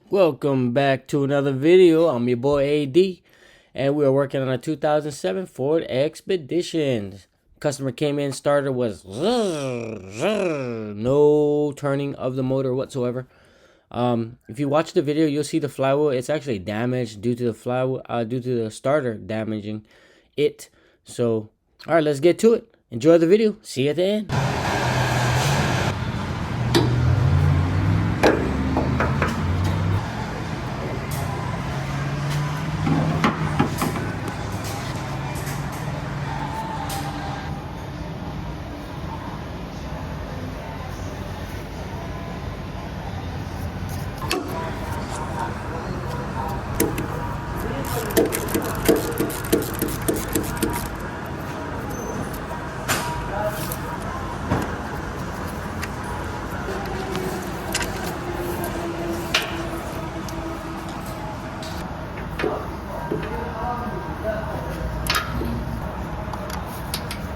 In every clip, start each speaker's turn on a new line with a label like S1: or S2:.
S1: Welcome back to another video. I'm your boy AD, and we are working on a 2007 Ford Expedition. Customer came in, starter was no turning of the motor whatsoever. If you watch the video, you'll see the flywheel. It's actually damaged due to the flywheel, due to the starter damaging it. So, all right, let's get to it. Enjoy the video. See you at the end.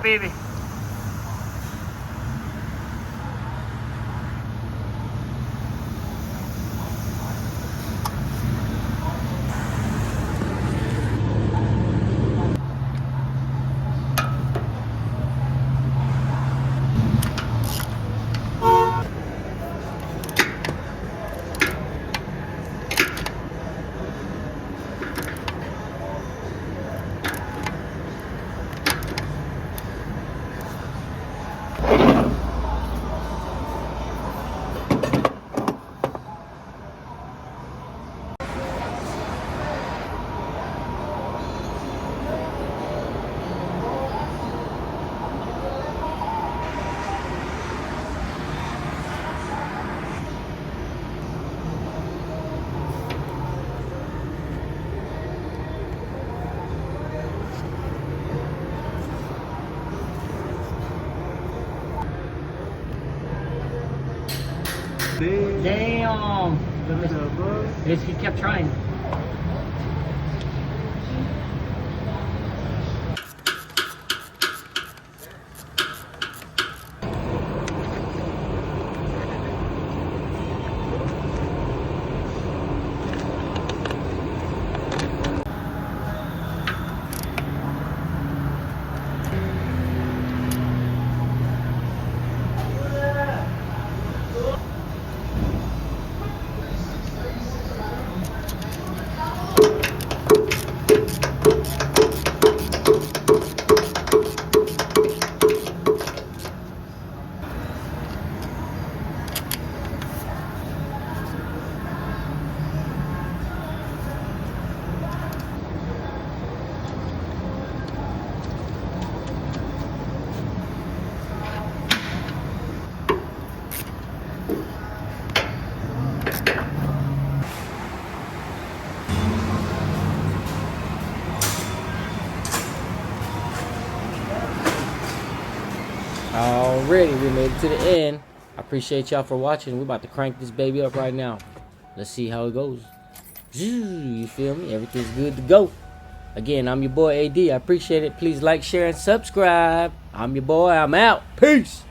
S2: Baby.
S1: Damn. Yes, he kept trying. Already, we made it to the end. I appreciate y'all for watching. We're about to crank this baby up right now. Let's see how it goes. You feel me? Everything's good to go. Again, I'm your boy AD. I appreciate it. Please like, share, and subscribe. I'm your boy. I'm out. Peace.